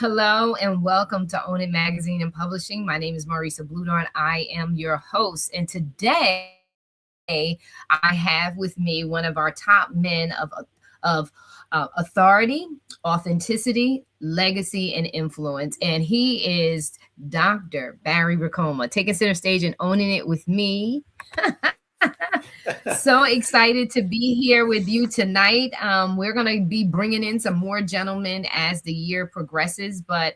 Hello and welcome to Own It Magazine and Publishing. My name is Marisa Bludorn. I am your host, and today I have with me one of our top men of authority, authenticity, legacy, and influence, and he is Dr. Barry Ricoma, taking center stage and owning it with me. So excited to be here with you tonight. We're going to be bringing in some more gentlemen as the year progresses, but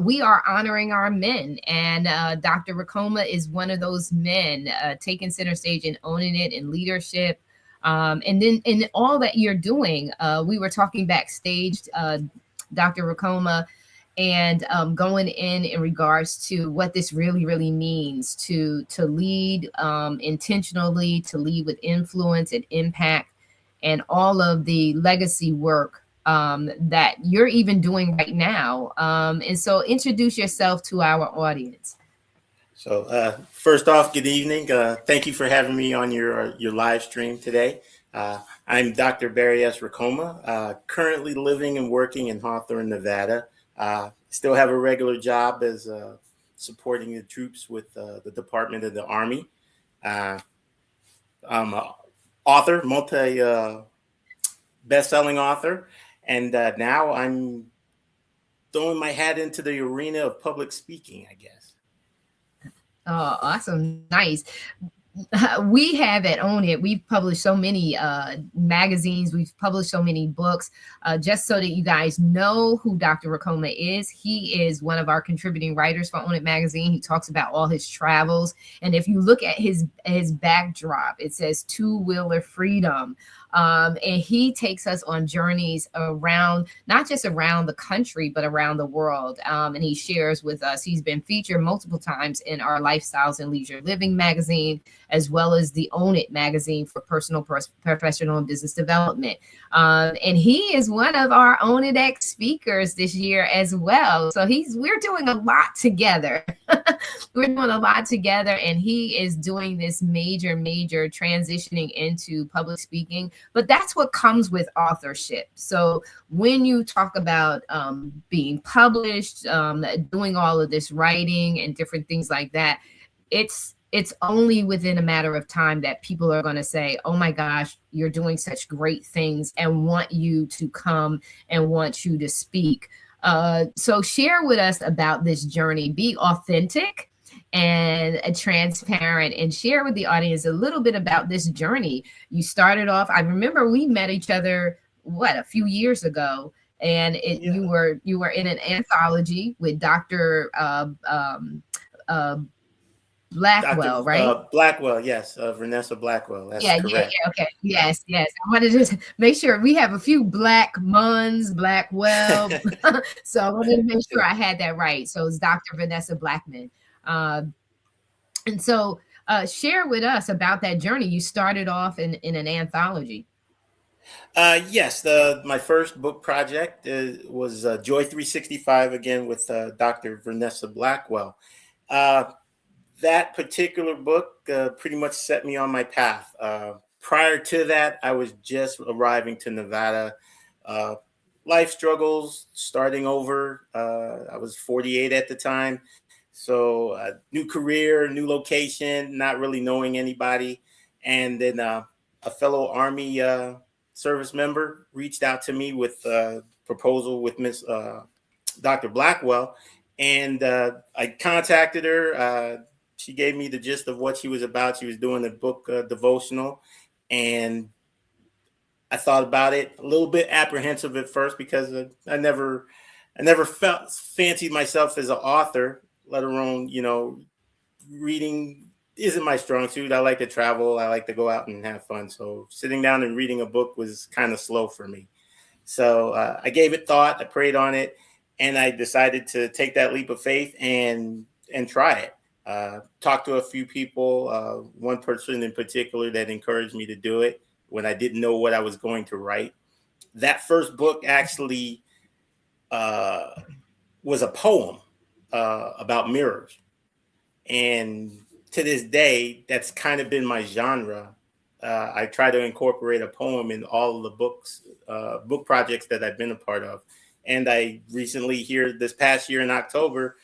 we are honoring our men, and Dr. Ricoma is one of those men taking center stage and owning it in leadership. And then in all that you're doing, we were talking backstage, Dr. Ricoma, and going in regards to what this really means to lead intentionally, to lead with influence and impact, and all of the legacy work that you're even doing right now. And so introduce yourself to our audience. So first off, good evening. Thank you for having me on your live stream today. I'm Dr. Barry S. Ricoma, currently living and working in Hawthorne, Nevada. Still have a regular job as supporting the troops with the Department of the Army. I'm an author, best-selling author, and now I'm throwing my hat into the arena of public speaking, I guess. Oh, awesome. Nice. We have at Own It, we've published so many magazines, we've published so many books. Just so that you guys know who Dr. Ricoma is, he is one of our contributing writers for Own It magazine. He talks about all his travels, and if you look at his backdrop, it says two-wheeler freedom. And he takes us on journeys around, not just around the country, but around the world. And he shares with us, he's been featured multiple times in our Lifestyles and Leisure Living magazine, as well as the Own It magazine for personal, professional, and business development. And he is one of our Own It X speakers this year as well. So we're doing a lot together. We're doing a lot together, and he is doing this major transitioning into public speaking. But that's what comes with authorship. So when you talk about being published, doing all of this writing and different things like that, it's only within a matter of time that people are going to say, oh my gosh, you're doing such great things, and want you to come and want you to speak. So share with us about this journey. Be authentic and transparent, and share with the audience a little bit about this journey. You started off, I remember we met each other, a few years ago, and you were in an anthology with Dr. Blackwell, right? Blackwell, yes, Vanessa Blackwell. That's correct. Yeah, okay. Yes. I wanted to just make sure we have a few Blackwell. So I wanted to make sure I had that right. So it's Dr. Vanessa Blackman. And so share with us about that journey. You started off in an anthology. Yes, my first book project was Joy 365, again with Dr. Vanessa Blackwell. That particular book pretty much set me on my path. Prior to that, I was just arriving to Nevada. Life struggles, starting over. I was 48 at the time. So new career, new location, not really knowing anybody. And then a fellow Army service member reached out to me with a proposal with Miss Dr. Blackwell. And I contacted her. She gave me the gist of what she was about. She was doing a book devotional, and I thought about it, a little bit apprehensive at first because I never fancied myself as an author, let alone, reading isn't my strong suit. I like to travel. I like to go out and have fun. So sitting down and reading a book was kind of slow for me. So I gave it thought, I prayed on it, and I decided to take that leap of faith and try it. Talked to a few people, one person in particular that encouraged me to do it when I didn't know what I was going to write. That first book actually was a poem about mirrors. And to this day, that's kind of been my genre. I try to incorporate a poem in all of the book projects that I've been a part of. And I recently, here this past year in October,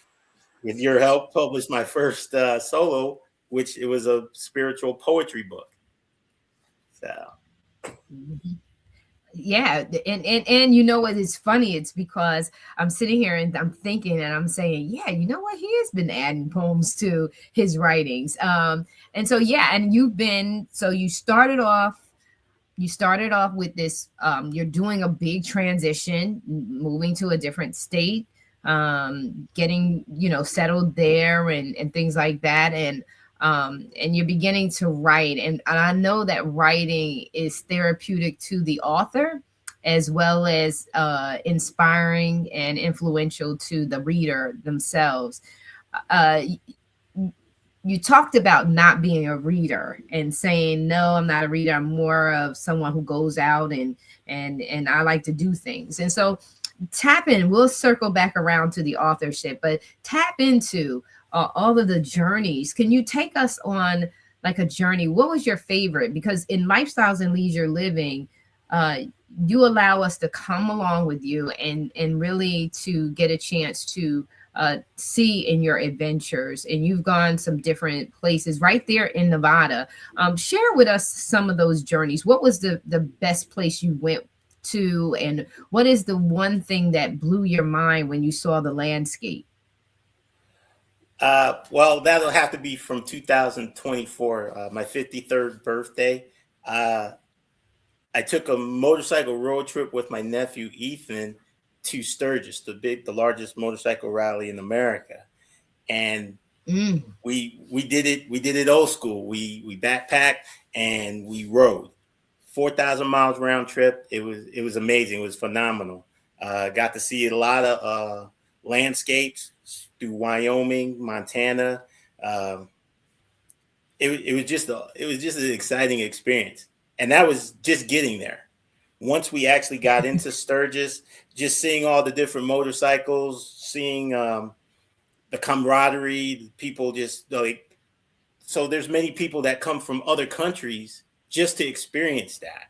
with your help, published my first solo, which it was a spiritual poetry book. So Yeah, and you know what is funny, it's because I'm sitting here and I'm thinking and I'm saying, yeah, you know what, he has been adding poems to his writings. And so yeah, and you've been, so you started off with this, you're doing a big transition, moving to a different state, getting, settled there, and things like that. And you're beginning to write. And I know that writing is therapeutic to the author, as well as inspiring and influential to the reader themselves. Uh, you talked about not being a reader and saying, no, I'm not a reader, I'm more of someone who goes out and I like to do things. And so tap in, we'll circle back around to the authorship, but tap into all of the journeys. Can you take us on like a journey? What was your favorite? Because in Lifestyles and Leisure Living, uh, you allow us to come along with you and really to get a chance to see in your adventures. And you've gone some different places right there in Nevada. Share with us some of those journeys. What was the best place you went to, and what is the one thing that blew your mind when you saw the landscape? well, that'll have to be from 2024, my 53rd birthday. Uh, I took a motorcycle road trip with my nephew Ethan to Sturgis, the largest motorcycle rally in America, and Mm, we did it old school. We backpacked and we rode 4,000 miles round trip. It was amazing. It was phenomenal. Got to see a lot of landscapes through Wyoming, Montana. Um, it was just an exciting experience, and that was just getting there. Once we actually got into Sturgis, just seeing all the different motorcycles, seeing the camaraderie, people just like, so there's many people that come from other countries just to experience that,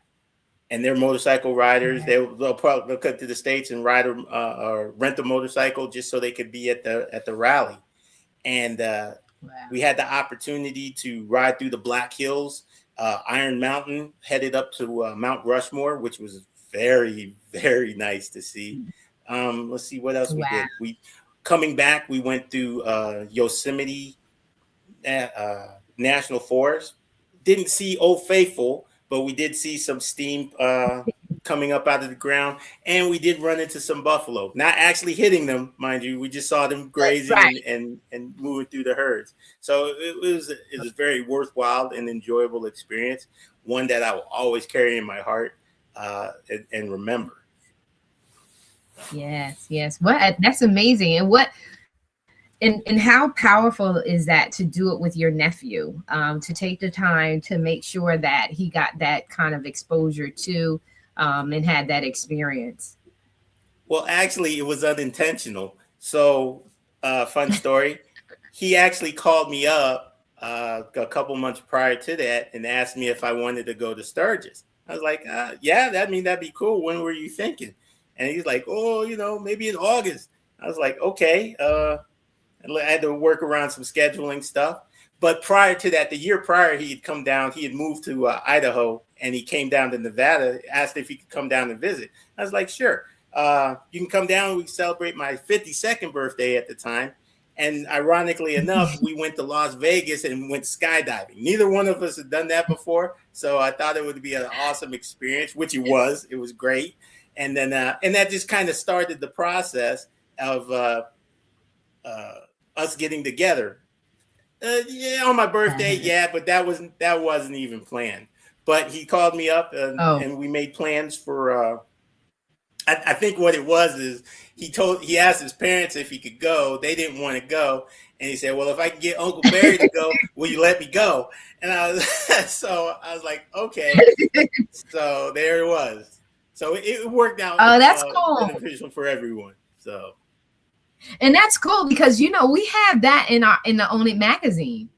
and they're motorcycle riders. yeah. They'll come to the states and ride or rent a motorcycle just so they could be at the rally. And Wow. we had the opportunity to ride through the Black Hills, Iron Mountain, headed up to Mount Rushmore, which was very, very nice to see. Let's see what else we Wow. did. We coming back, we went through Yosemite National Forest. Didn't see Old Faithful, but we did see some steam coming up out of the ground, and we did run into some buffalo. Not actually hitting them, mind you. We just saw them grazing Right. and moving through the herds. So it was a very worthwhile and enjoyable experience. One that I will always carry in my heart and remember. Yes, yes. What, that's amazing. And how powerful is that to do it with your nephew, to take the time to make sure that he got that kind of exposure to, and had that experience. Well, actually, it was unintentional. So, fun story. He actually called me up a couple months prior to that and asked me if I wanted to go to Sturgis. I was like, yeah, that'd be cool. When were you thinking? And he's like, oh, maybe in August. I was like, okay. I had to work around some scheduling stuff. But prior to that, the year prior, he had come down. He had moved to Idaho, and he came down to Nevada. Asked if he could come down and visit. I was like, sure. You can come down. We can celebrate my 52nd birthday at the time. And ironically enough, we went to Las Vegas and went skydiving. Neither one of us had done that before, so I thought it would be an awesome experience, which it was. It was great. And then and that just kind of started the process of uh, us getting together. Yeah, on my birthday, yeah, but that wasn't even planned. But he called me up Oh, and we made plans for. I think what it was is he asked his parents if he could go. They didn't want to go, and he said, "Well, if I can get Uncle Barry to go, will you let me go?" And so I was like, "Okay." So there it was. So it worked out oh, that's cool. beneficial for everyone. So And that's cool because we have that in the Own It magazine.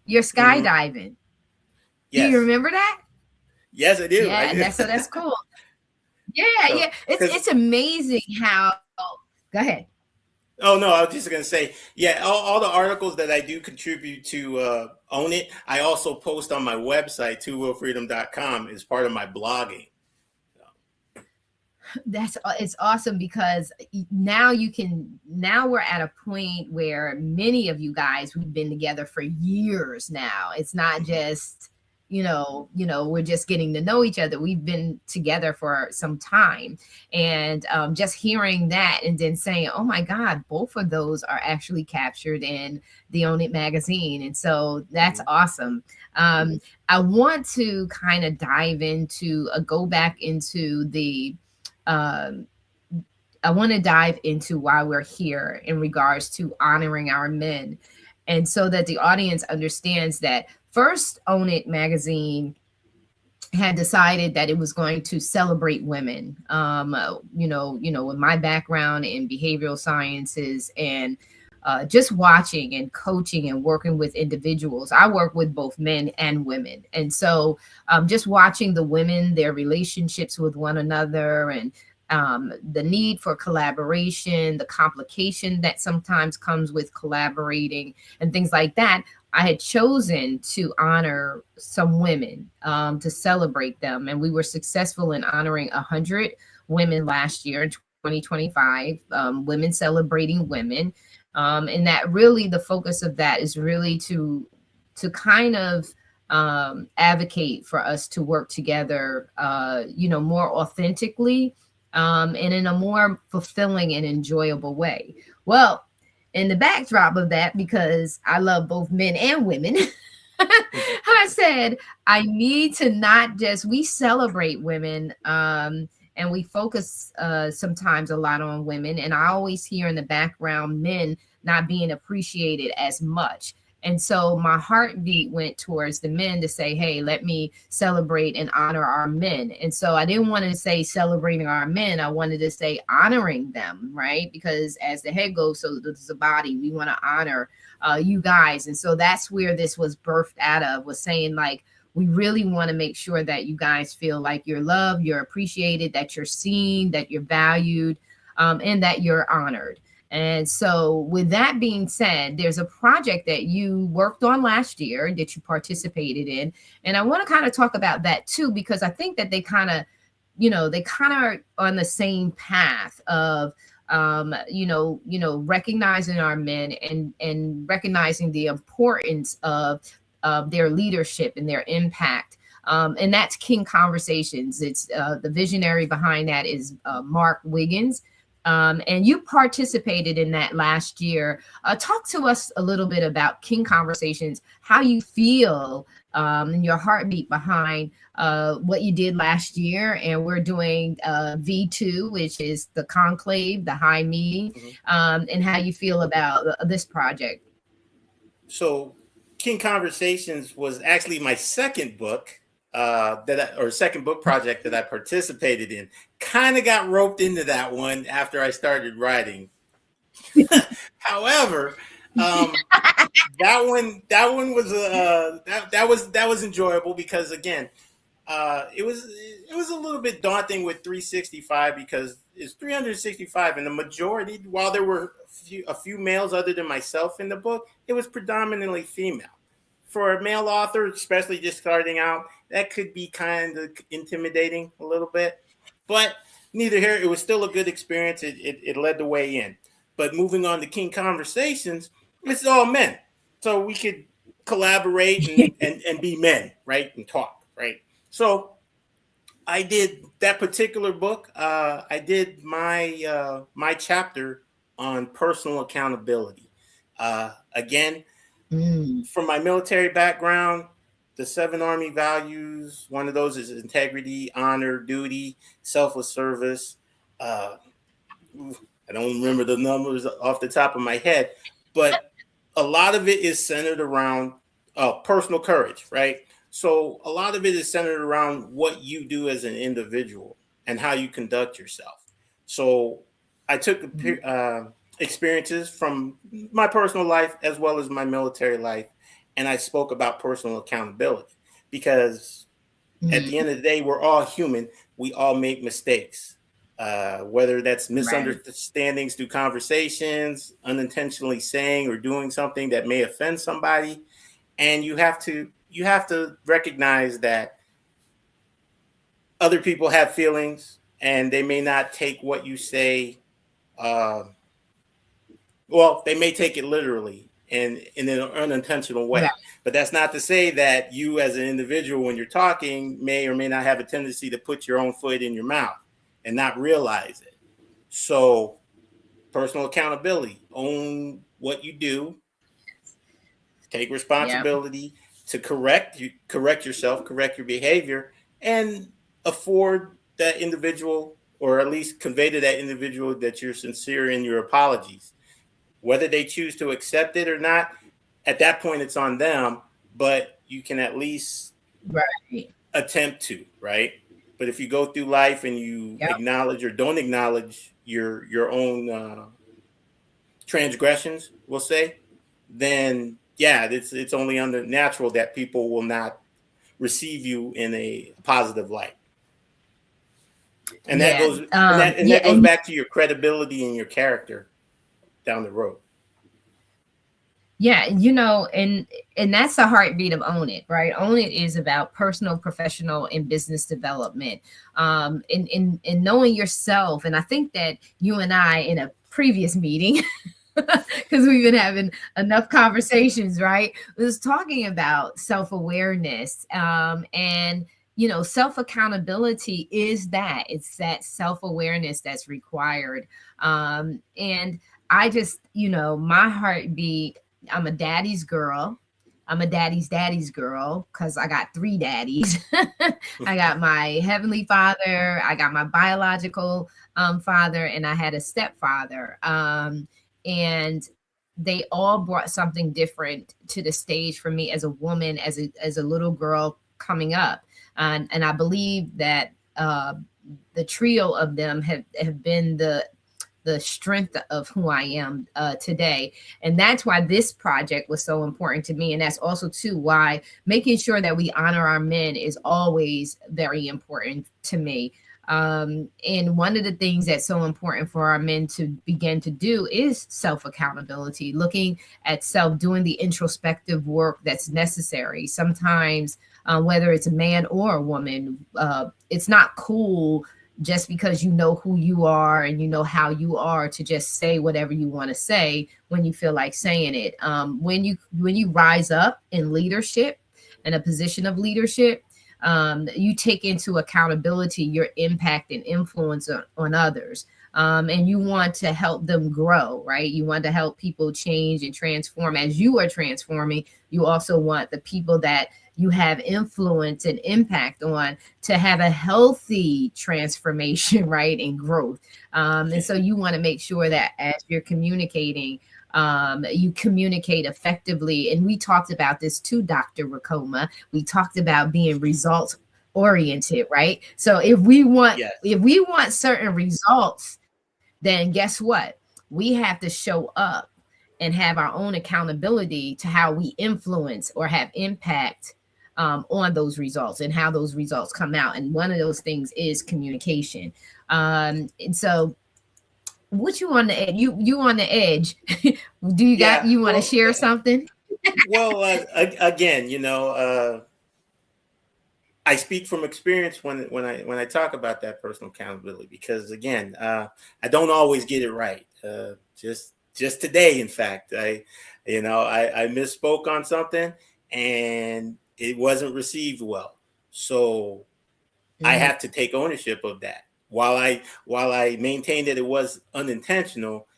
You're mhm. skydiving. Do you Yes, remember that? yes, I do. I Yeah, and do. that's so that's cool. Yeah, So, yeah. because It's amazing how. Go ahead. oh no, I was just gonna say, yeah, all the articles that I do contribute to Own It, I also post on my website, twowillfreedom.com, as part of my blogging. That's it's awesome because now you can, now we're at a point where many of you guys, we've been together for years now. It's not just, we're just getting to know each other. We've been together for some time. And just hearing that and then saying, oh my God, both of those are actually captured in the Own It magazine. And so that's Mhm. awesome. I want to kind of dive into, go back into the, um, I want to dive into why we're here in regards to honoring our men. And so that the audience understands that first Own It magazine had decided that it was going to celebrate women. With my background in behavioral sciences and just watching and coaching and working with individuals, I work with both men and women, and so just watching the women, their relationships with one another, and the need for collaboration, the complication that sometimes comes with collaborating, and things like that. I had chosen to honor some women, to celebrate them, and we were successful in honoring 100 women last year in 2025. Women celebrating women, and that really the focus of that is really to kind of advocate for us to work together, more authentically, and in a more fulfilling and enjoyable way. Well, in the backdrop of that, because I love both men and women, I said, I need to not just, we celebrate women, and we focus sometimes a lot on women. And I always hear in the background men not being appreciated as much. And so my heartbeat went towards the men to say, hey, let me celebrate and honor our men. And so I didn't want to say celebrating our men. I wanted to say honoring them, right? Because as the head goes, so does the body. We want to honor you guys. And so that's where this was birthed out of, was saying like, we really want to make sure that you guys feel like you're loved, you're appreciated, that you're seen, that you're valued, and that you're honored. And so, with that being said, there's a project that you worked on last year that you participated in. And I want to kind of talk about that too, because I think that they kind of, they kind of are on the same path of, recognizing our men and recognizing the importance of their leadership and their impact. And that's King Conversations. It's the visionary behind that is Mark Wiggins. And you participated in that last year. Talk to us a little bit about King Conversations, how you feel, and your heartbeat behind what you did last year. And we're doing V2, which is the conclave, the high meeting, Mhm. and how you feel about this project. So, King Conversations was actually my second book, or second book project that I participated in. Kind of got roped into that one after I started writing. However, um, that one was that was enjoyable because again, it was a little bit daunting with 365 because it's 365 and the majority, while there were a few males other than myself in the book, it was predominantly female. For a male author, especially just starting out, that could be kind of intimidating a little bit. But neither here, it was still a good experience. It led the way in. But moving on to King Conversations, it's all men. So we could collaborate and be men, right? And talk, right? So I did that particular book. I did my chapter on personal accountability. Again, Mm. from my military background, the 7 Army values. One of those is integrity, honor, duty, selfless service. Uh, I don't remember the numbers off the top of my head, but a lot of it is centered around personal courage, right? So a lot of it is centered around what you do as an individual and how you conduct yourself. So I took experiences from my personal life as well as my military life, and I spoke about personal accountability because at the Mm. end of the day, we're all human. we all make mistakes, whether that's Right. misunderstandings through conversations, unintentionally saying or doing something that may offend somebody. And you have to recognize that other people have feelings and they may not take what you say, uh, well, they may take it literally and in an unintentional Right. way. But that's not to say that you, as an individual, when you're talking, may or may not have a tendency to put your own foot in your mouth and not realize it. So, personal accountability, own what you do, take Yep. responsibility to correct yourself, correct your behavior, and afford that individual, or at least convey to that individual, that you're sincere in your apologies. Whether they choose to accept it or not, at that point it's on them, but you can at least Right. attempt to, right? But if you go through life and you Yep. acknowledge or don't acknowledge your own transgressions, we'll say, then yeah, it's only under natural that people will not receive you in a positive light. And that Yeah. goes and that and Yeah. that goes back to your credibility and your character down the road. Yeah, and that's the heartbeat of Own It, right? Own It is about personal, professional, and business development, and knowing yourself. And I think that you and I, in a previous meeting, because we've been having enough conversations, right? Was talking about self awareness, and self accountability is that it's that self awareness that's required, and I just, my heartbeat. I'm a daddy's girl. I'm a daddy's girl because I got three daddies. I got my heavenly father, I got my biological father, and I had a stepfather. And they all brought something different to the stage for me as a woman, as a little girl coming up. And I believe that the trio of them have been the strength of who I am today. And that's why this project was so important to me. And that's also, too, why making sure that we honor our men is always very important to me. And one of the things that's so important for our men to begin to do is self accountability, looking at self, doing the introspective work that's necessary. Sometimes, whether it's a man or a woman, it's not cool just because you know who you are and you know how you are to just say whatever you want to say when you feel like saying it. When you rise up in leadership, in a position of leadership, you take into accountability your impact and influence on others. And you want to help them grow, right? You want to help people change and transform. As you are transforming, you also want the people that you have influence and impact on to have a healthy transformation, right? And growth. And so you want to make sure that as you're communicating, you communicate effectively. And we talked about this too, Dr. Rakoma. We talked about being results oriented, right? So Yes. if we want certain results, then guess what? We have to show up and have our own accountability to how we influence or have impact on those results and how those results come out. And one of those things is communication. And so, what you on the edge? You on the edge? Do Yeah. you want to share something? Again, I speak from experience when I talk about that personal accountability, because again, I don't always get it right. Just today, in fact, I misspoke on something and it wasn't received well. So I Mhm. have to take ownership of that. While I maintain that it was unintentional,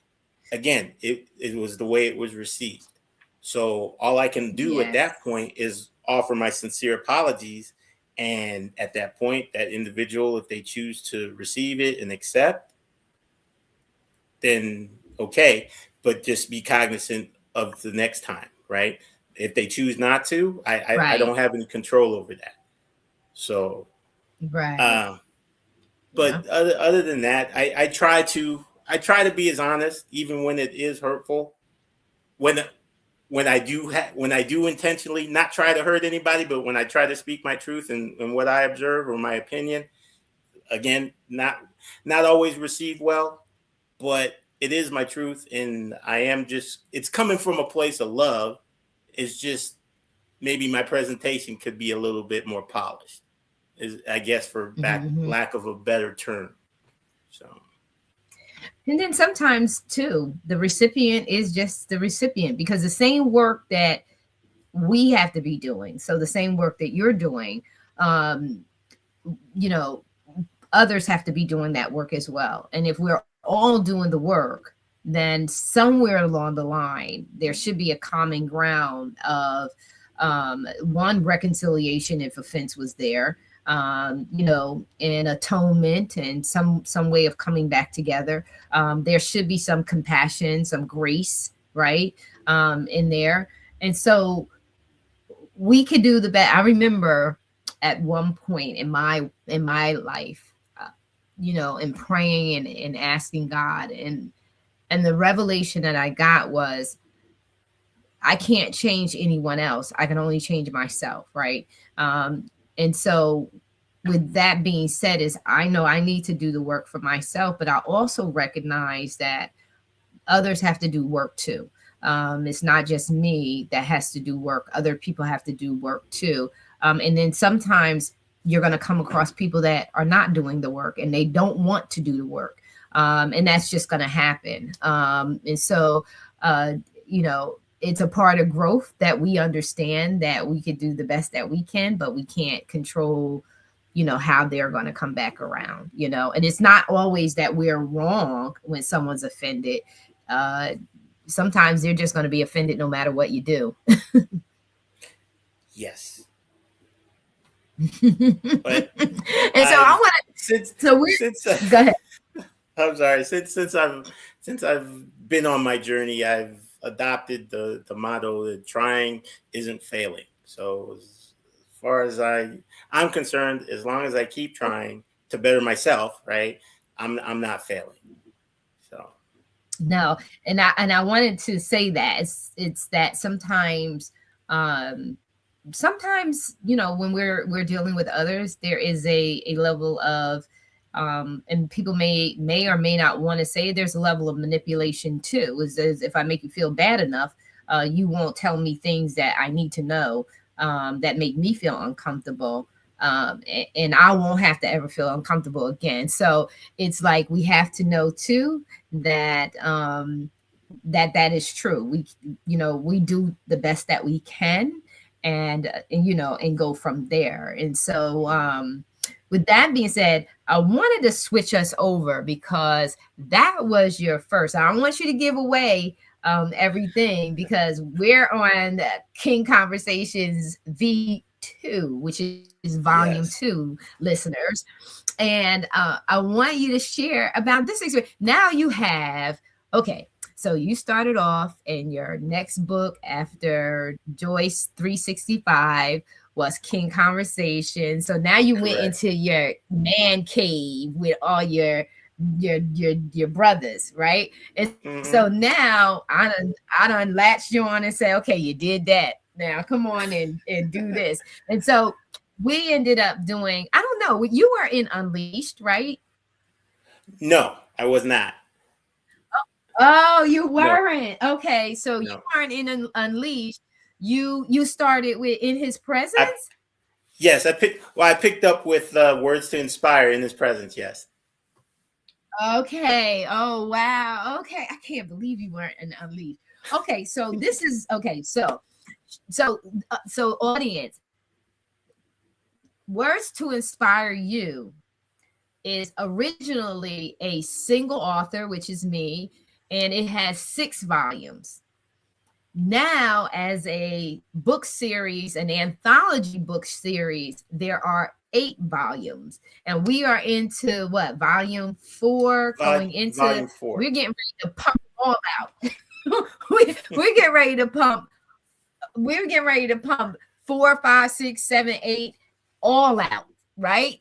again, it was the way it was received. So all I can do at Yes. that point is offer my sincere apologies. And at that point, that individual, if they choose to receive it and accept, then okay. But just be cognizant of the next time, right? If they choose not to, I Right. don't have any control over that. So, Right. um, Yeah. but other than that, I try to be as honest, even when it is hurtful. When when I do intentionally not try to hurt anybody, but when I try to speak my truth and what I observe or my opinion, again, not always received well, but it is my truth, and I am just, it's coming from a place of love. It's just maybe my presentation could be a little bit more polished, is I guess, for Mhm. lack of a better term. So And then sometimes too, the recipient is just the recipient, because the same work that we have to be doing, so the same work that you're doing, um, you know, others have to be doing that work as well. And if we're all doing the work, then somewhere along the line, there should be a common ground of one, reconciliation if offense was there, and atonement, and some way of coming back together. There should be some compassion, some grace, right, in there. And so we could do the best. I remember at one point in my life, and praying and asking God, and the revelation that I got was, I can't change anyone else. I can only change myself, right? And so, with that being said, is I know I need to do the work for myself, but I also recognize that others have to do work too. It's not just me that has to do work. Other people have to do work too. And then sometimes you're going to come across people that are not doing the work and they don't want to do the work. And that's just going to happen. And so, it's a part of growth that we understand that we could do the best that we can, but we can't control how they're going to come back around, and it's not always that we're wrong when someone's offended. uh Sometimes they're just going to be offended no matter what you do. yes, but And so I I've want since to, so we're, since go ahead. I'm sorry, since I've been on my journey, I've adopted the motto that trying isn't failing. So as far as I'm concerned, as long as I keep trying to better myself, right, I'm not failing. So No, and I wanted to say that it's that um sometimes, when we're dealing with others, there is a level of, and people may or may not want to say, there's a level of manipulation too. Is as if I make you feel bad enough, you won't tell me things that I need to know, that make me feel uncomfortable, and I won't have to ever feel uncomfortable again. So it's like we have to know too that, that is true. We do the best that we can, and go from there. And so, with that being said, I wanted to switch us over, because that was your first. I don't want you to give away everything, because we're on King Conversations V2, which is volume yes, 2, listeners. And I want you to share about this experience. Now you have, okay, so you started off, in your next book after Joyce 365 was King Conversation. So now you went correct. into your man cave with all your brothers, right? And so Hmm. now I done latched you on and say, okay, you did that. Now come on and do this. And so we ended up doing, I don't know, you were in Unleashed, right? No, I was not. Oh, you No, weren't. Okay, so you no. weren't in Unleashed. You started with In His I Presence. Yes, I picked up with words to inspire in his presence. Yes. Okay. Oh wow. Okay, I can't believe you weren't in Unleashed. Okay, so this is okay. So audience, Words to Inspire You is originally a single author, which is me, and it has 6 volumes. Now, as a book series, an anthology book series, there are 8 volumes, and we are into what, volume 4, going into, Volume four. we're getting ready to pump all out. We're getting ready to pump, we're getting ready to pump 4, 5, 6, 7, 8 all out, right?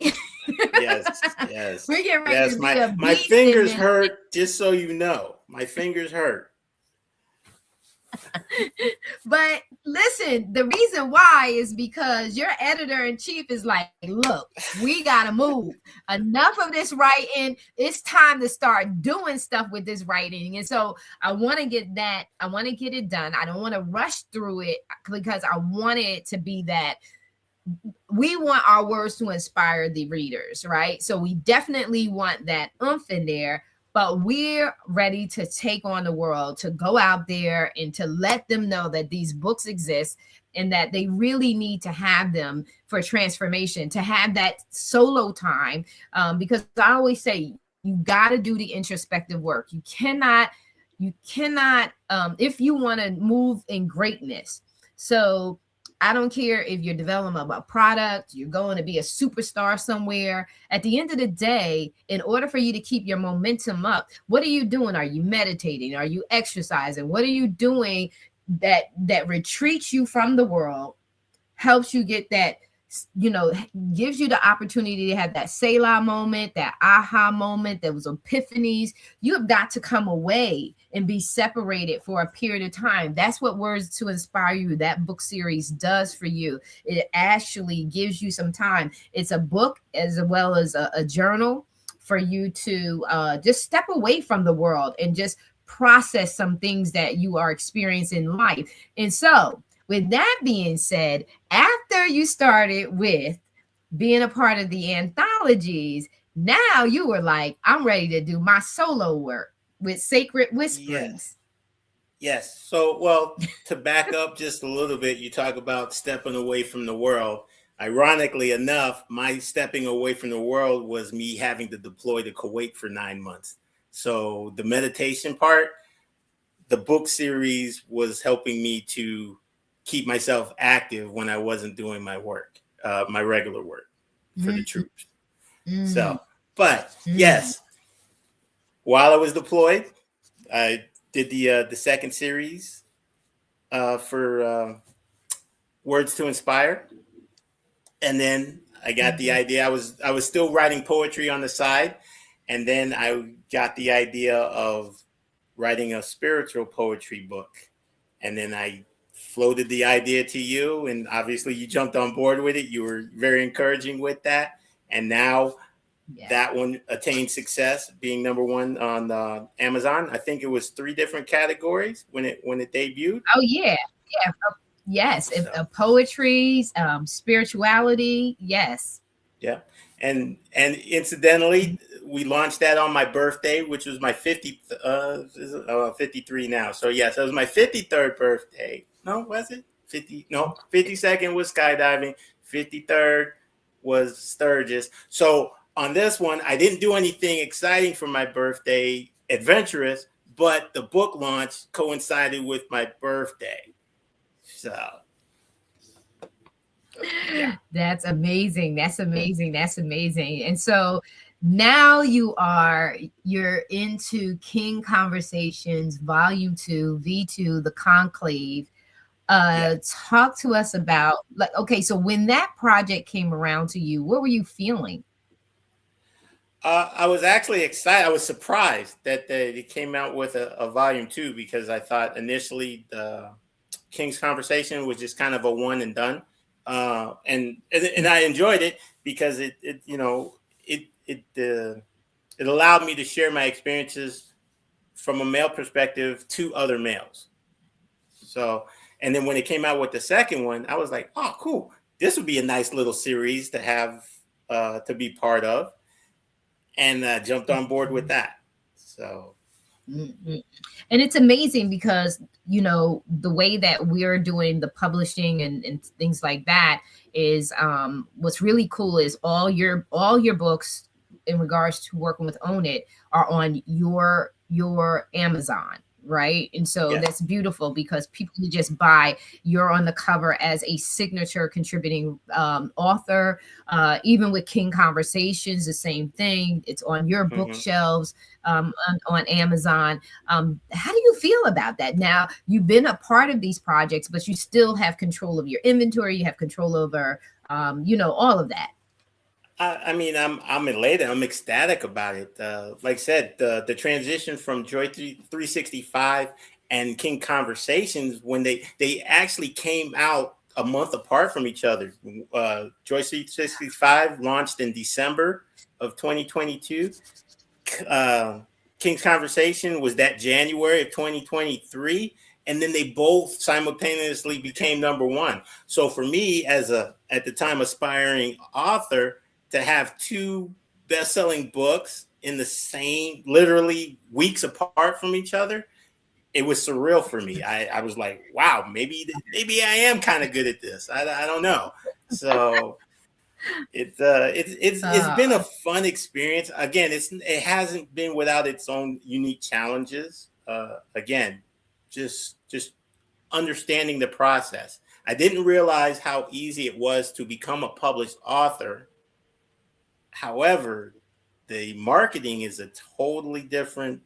Yes, yes, We're getting ready yes. to be My a my beast in fingers this. hurt. Just so you know, my fingers hurt. But listen, the reason why is because your editor in chief is like, look, we got to move. Enough of this writing. It's time to start doing stuff with this writing. And so I want to get that. I want to get it done. I don't want to rush through it because I want it to be that we want our words to inspire the readers, right? So we definitely want that oomph in there, but we're ready to take on the world, to go out there and to let them know that these books exist and that they really need to have them for transformation, to have that solo time. Because I always say, you got to do the introspective work. You cannot, if you want to move in greatness. So I don't care if you're developing a product, you're going to be a superstar somewhere. At the end of the day, in order for you to keep your momentum up, what are you doing? Are you meditating? Are you exercising? What are you doing that retreats you from the world, helps you get that, gives you the opportunity to have that Selah moment, that aha moment, those epiphanies. You have got to come away and be separated for a period of time. That's what Words to Inspire You, that book series, does for you. It actually gives you some time. It's a book as well as a journal for you to just step away from the world and just process some things that you are experiencing in life. And so, with that being said, after you started with being a part of the anthologies, now you were like, I'm ready to do my solo work with Sacred Yes. Whisperings. Yes. So, well, to back up just a little bit, you talk about stepping away from the world. Ironically enough, my stepping away from the world was me having to deploy to Kuwait for 9 months. So the meditation part, the book series was helping me to keep myself active when I wasn't doing my work, my regular work for the Mm, troops. mm, So, but mm. yes, while I was deployed, I did the second series for Words to Inspire, and then I got the idea. I was still writing poetry on the side, and then I got the idea of writing a spiritual poetry book, and then I floated the idea to you, and obviously you jumped on board with it. You were very encouraging with that, and now Yeah. that one attained success, being number one on Amazon. I think it was 3 different categories when it debuted. Oh, yeah. Yeah. Yes. So Poetry, spirituality. Yes. yeah, and incidentally, we launched that on my birthday, which was my 50th. 53 now. So yes, it was my 53rd birthday. No, was it 50? No, 52nd was skydiving. 53rd was Sturgis. So on this one, I didn't do anything exciting for my birthday, adventurous, but the book launch coincided with my birthday. So yeah, That's amazing. That's amazing. That's amazing. And so now you're into King Conversations Volume 2, V2, the Conclave. yeah. Talk to us about, like, okay, so when that project came around to you, what were you feeling? I was actually excited. I was surprised that they came out with a volume 2, because I thought initially the King's Conversation was just kind of a one and done, and I enjoyed it because it allowed me to share my experiences from a male perspective to other males. So, and then when it came out with the second one, I was like, oh, cool. This would be a nice little series to have to be part of, and jumped on board with that. So Mhm. And it's amazing because, the way that we're doing the publishing and things like that is, what's really cool is all your books in regards to working with Own It are on your Amazon, right? And so yes. that's beautiful because people who just buy, you're on the cover as a signature contributing author. Even with King Conversations, the same thing. It's on your Hmm. bookshelves, on Amazon. How do you feel about that? Now, you've been a part of these projects, but you still have control of your inventory. You have control over, all of that. I mean, I'm elated. I'm ecstatic about it. Like I said, the transition from Joy 365 and King Conversations, when they actually came out a month apart from each other. Joy 365 launched in December of 2022. uh, King's Conversation was that January of 2023, and then they both simultaneously became number one. So for me, as a at the time aspiring author, to have two best-selling books in the same, literally weeks apart from each other, it was surreal for me. I was like, wow, maybe I am kind of good at this. I don't know. So it's been a Uh, fun experience. Again, it hasn't been without its own unique challenges. Again, just understanding the process. I didn't realize how easy it was to become a published author. However, the marketing is a totally different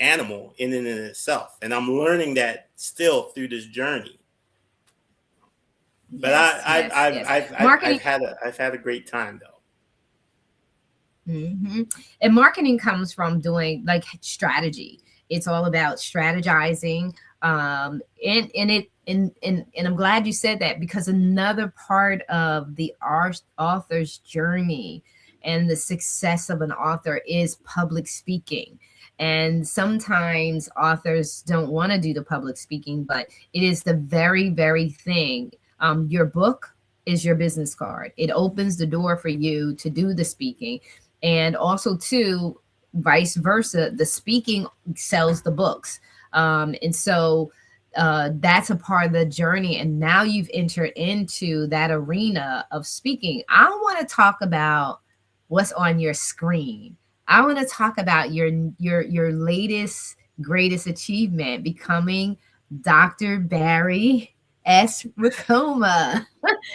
animal in and in itself, and I'm learning that still through this journey. But yes, yes, yes. Marketing. I've had a great time though. And marketing comes from doing like strategy. It's all about strategizing. And I'm glad you said that, because another part of the author's journey and the success of an author is public speaking. And sometimes authors don't want to do the public speaking, but it is the very, very thing. Your book is your business card. It opens the door for you to do the speaking, and also too, vice versa, the speaking sells the books. And so that's a part of the journey, and now you've entered into that arena of speaking. I want to talk about what's on your screen. I want to talk about your latest greatest achievement, becoming Dr. Barry S. Racoma.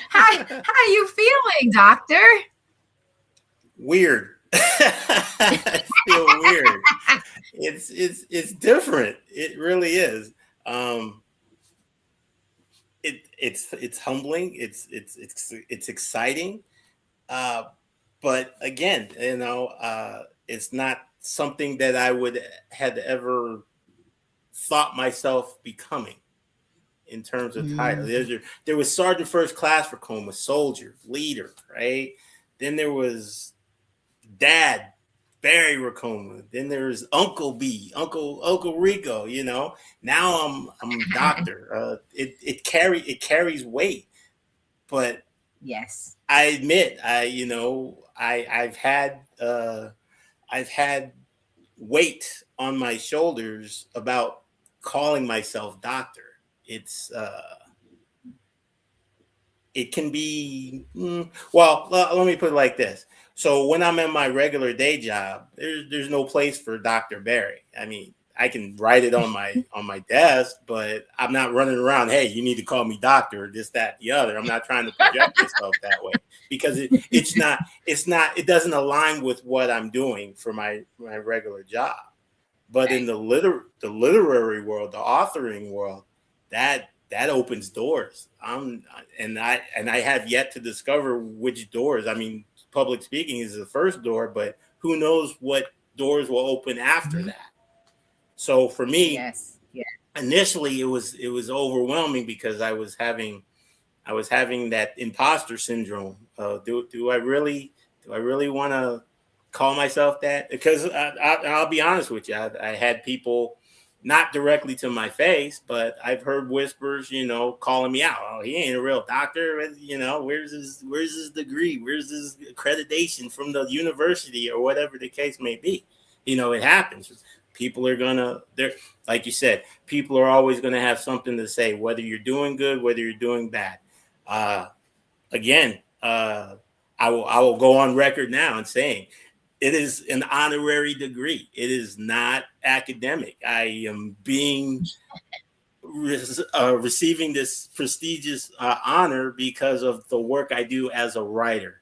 How you feeling, doctor? Weird. I feel weird. It's different. It really is. Um, it's humbling. It's exciting. Uh, but again, it's not something that I would had ever thought myself becoming in terms of title. Mhm. There was Sergeant First Class Racoma, soldier, leader, right? Then there was Dad, Barry Racoma. Then there's Uncle B, Uncle Rico. Now I'm Doctor. It carries weight, but Yes. I admit I've had weight on my shoulders about calling myself Doctor. It's it can be well, let me put it like this. So when I'm in my regular day job, there's no place for Dr. Barry. I mean, I can write it on my desk, but I'm not running around, hey, you need to call me doctor, this, that, the other. I'm not trying to project myself that way, because it doesn't align with what I'm doing for my regular job. But in Right. the literary world, the authoring world, that opens doors. And I have yet to discover which doors. I mean, public speaking is the first door, but who knows what doors will open after Mhm. that. So for me, Yes. Yeah. initially it was overwhelming, because I was having that imposter syndrome. Do I really want to call myself that? Because I'll be honest with you, I had people, not directly to my face, but I've heard whispers, calling me out. Oh, he ain't a real doctor. Where's his degree? Where's his accreditation from the university, or whatever the case may be? It happens. People are gonna, they're like you said, people are always gonna have something to say, whether you're doing good, whether you're doing bad. uh, Again, I will go on record now and saying it is an honorary degree. It is not academic. I am receiving this prestigious honor because of the work I do as a writer,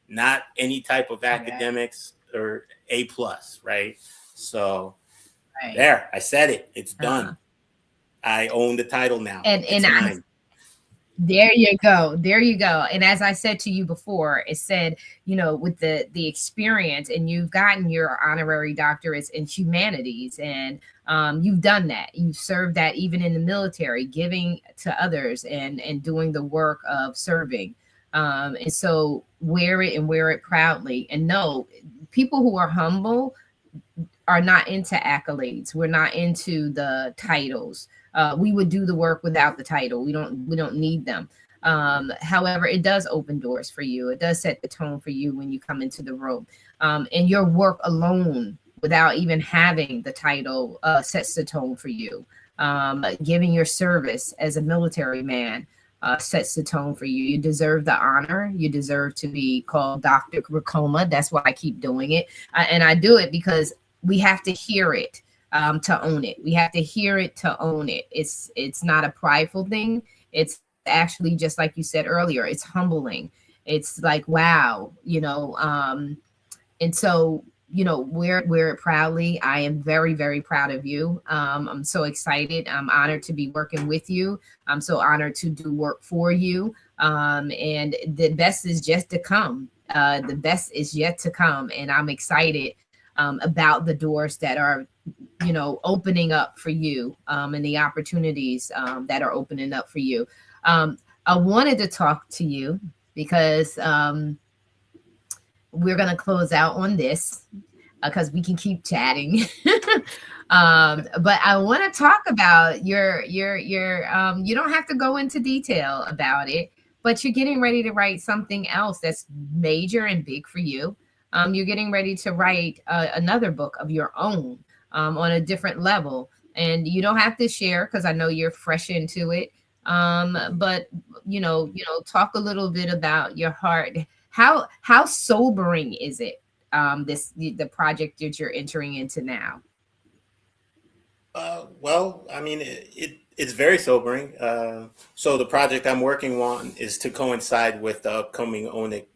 not any type of Right. academics or A plus, right? So Right. there, I said it. It's Uh-huh. done. I own the title now. And It's mine. there you go. There you go. And as I said to you before, it said, with the experience, and you've gotten your honorary doctorates in humanities, and You've done that. You've served that even in the military, giving to others and doing the work of serving. And so wear it and wear it proudly. And know people who are humble are not into accolades. We're not into the titles. We would do the work without the title. We don't need them. However, it does open doors for you. It does set the tone for you when you come into the room. And your work alone, without even having the title, sets the tone for you. Giving your service as a military man sets the tone for you. You deserve the honor. You deserve to be called Dr. Racoma. That's why I keep doing it. And I do it because we have to hear it to own it. We have to hear it to own it. It's not a prideful thing. It's actually, just like you said earlier, it's humbling. It's like, wow, and so, wear it proudly. I am very, very proud of you. I'm so excited. I'm honored to be working with you. I'm so honored to do work for you. And the best is yet to come. The best is yet to come. And I'm excited about the doors that are, opening up for you, and the opportunities that are opening up for you. I wanted to talk to you because we're going to close out on this because we can keep chatting. But I want to talk about your you don't have to go into detail about it, but you're getting ready to write something else that's major and big for you. You're getting ready to write another book of your own, on a different level. And you don't have to share because I know you're fresh into it. But talk a little bit about your heart. How sobering is it? The project that you're entering into now. Well, I mean, it's very sobering. So the project I'm working on is to coincide with the upcoming ONIC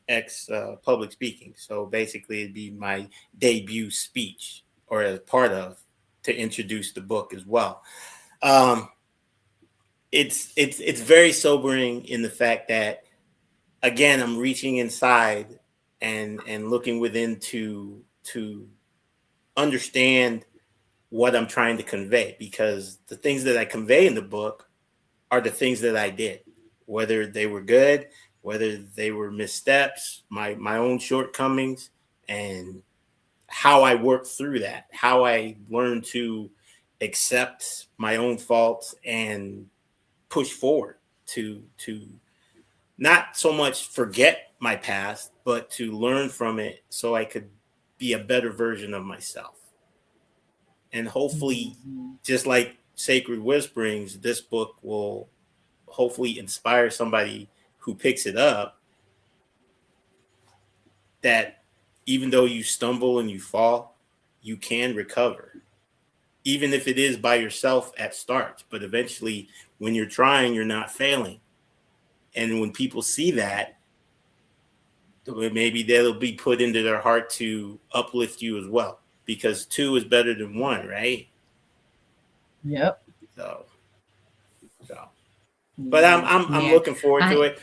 X public speaking. So basically, it'd be my debut speech, or as part of, to introduce the book as well. Um, it's very sobering in the fact that, again, I'm reaching inside and looking within to understand what I'm trying to convey, because the things that I convey in the book are the things that I did, whether they were good, whether they were missteps, my own shortcomings, and how I worked through that, how I learned to accept my own faults and push forward to not so much forget my past, but to learn from it so I could be a better version of myself. And hopefully, Mhm. just like Sacred Whisperings, this book will hopefully inspire somebody who picks it up, that even though you stumble and you fall, you can recover. Even if it is by yourself at start, but eventually when you're trying, you're not failing. And when people see that, maybe that'll be put into their heart to uplift you as well, because two is better than one, right? Yep. So, so. But I'm Yeah. I'm I'm Yeah. looking forward to I it.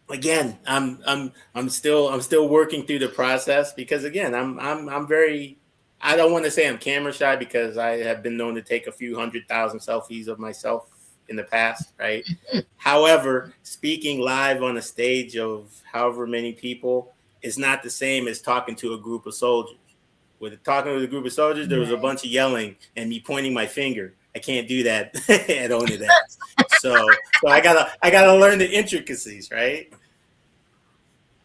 Again, I'm still working through the process, because again, I'm very, I don't want to say I'm camera shy, because I have been known to take a few 100,000 selfies of myself in the past, right? However, speaking live on a stage of however many people is not the same as talking to a group of soldiers. With talking with a group of soldiers, there was a right. bunch of yelling and me pointing my finger. I can't do that at Onidex. So I gotta learn the intricacies, right?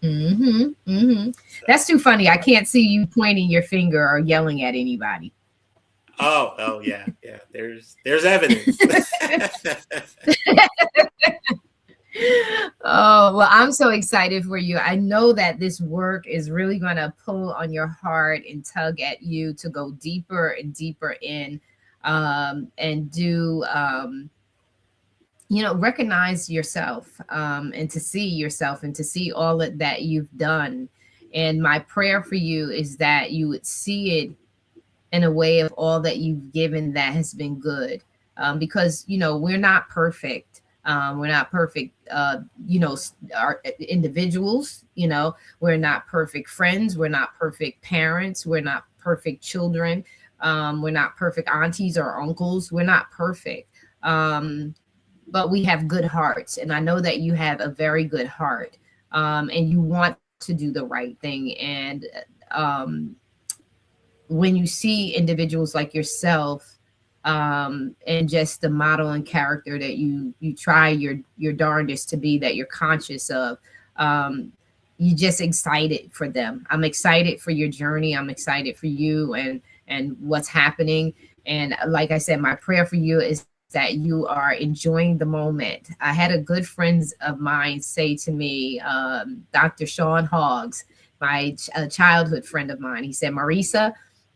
Mm-hmm. Mm-hmm. So, That's too funny. I can't see you pointing your finger or yelling at anybody. oh yeah, yeah. There's evidence. Oh, well, I'm so excited for you. I know that this work is really going to pull on your heart and tug at you to go deeper and deeper in, and do, recognize yourself, and to see yourself and to see all that you've done. And my prayer for you is that you would see it in a way of all that you've given that has been good. Because we're not perfect. We're not perfect, our individuals. We're not perfect friends. We're not perfect parents. We're not perfect children. We're not perfect aunties or uncles. We're not perfect. But we have good hearts. And I know that you have a very good heart, and you want to do the right thing. And um, when you see individuals like yourself, and just the model and character that you try your darndest to be, that you're conscious of, um, you just excited for them. I'm excited for your journey. I'm excited for you and what's happening. And like I said, my prayer for you is that you are enjoying the moment. I had a good friend of mine say to me, Dr. Sean Hoggs, my childhood friend of mine, he said, Marisa,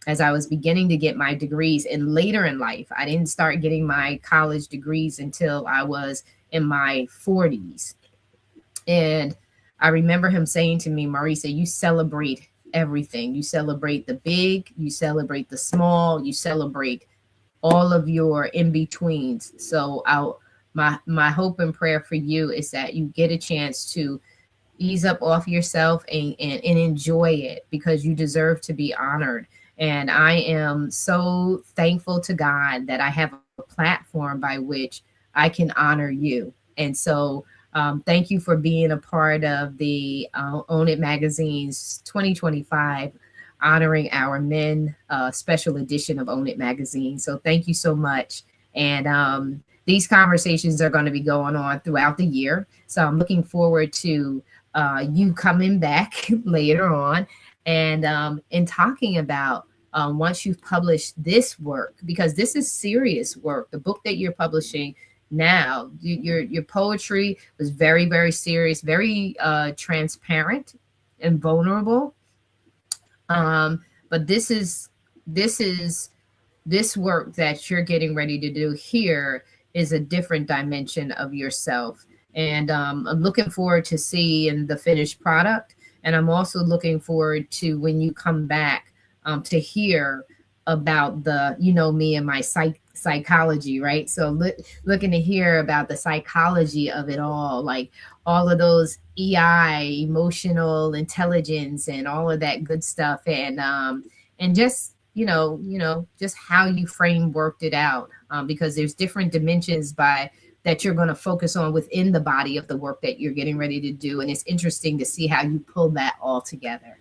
as I was beginning to get my degrees and later in life, I didn't start getting my college degrees until I was in my 40s. And I remember him saying to me, Marisa, you celebrate everything. You celebrate the big, you celebrate the small, you celebrate all of your in betweens. So my hope and prayer for you is that you get a chance to ease up off yourself and enjoy it, because you deserve to be honored. And I am so thankful to God that I have a platform by which I can honor you. And so thank you for being a part of the Own It Magazine's 2025 honoring our men special edition of Own It Magazine. So thank you so much. And these conversations are going to be going on throughout the year. So I'm looking forward to you coming back later on and talking about once you've published this work, because this is serious work. The book that you're publishing now, your poetry was very, very serious, very transparent and vulnerable. But this work that you're getting ready to do here is a different dimension of yourself. And I'm looking forward to seeing the finished product. And I'm also looking forward to when you come back to hear about the, me and my psychology, right? So looking to hear about the psychology of it all, like all of those EI, emotional intelligence, and all of that good stuff, and just just how you frameworked it out, because there's different dimensions that you're going to focus on within the body of the work that you're getting ready to do, and it's interesting to see how you pull that all together.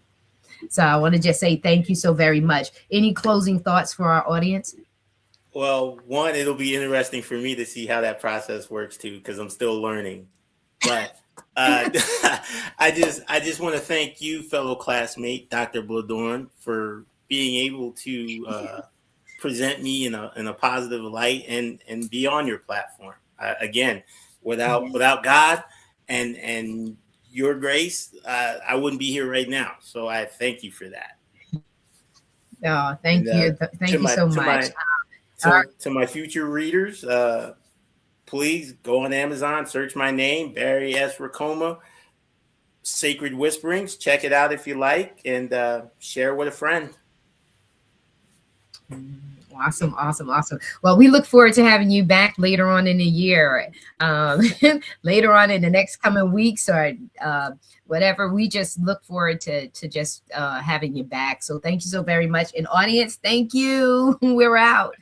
So I want to just say thank you so very much. Any closing thoughts for our audience? Well, one, it'll be interesting for me to see how that process works too, because I'm still learning. But I just want to thank you, fellow classmate, Dr. Bladorn, for being able to present me in a positive light and be on your platform. Again, without God and your grace, I wouldn't be here right now. So I thank you for that. Oh, thank you. Thank you so much. To my future readers, please go on Amazon, search my name, Barry S. Racoma, Sacred Whisperings. Check it out if you like, and share with a friend. Awesome. Well, we look forward to having you back later on in the year, later on in the next coming weeks, or whatever. We just look forward to just having you back. So thank you so very much. And audience, thank you. We're out.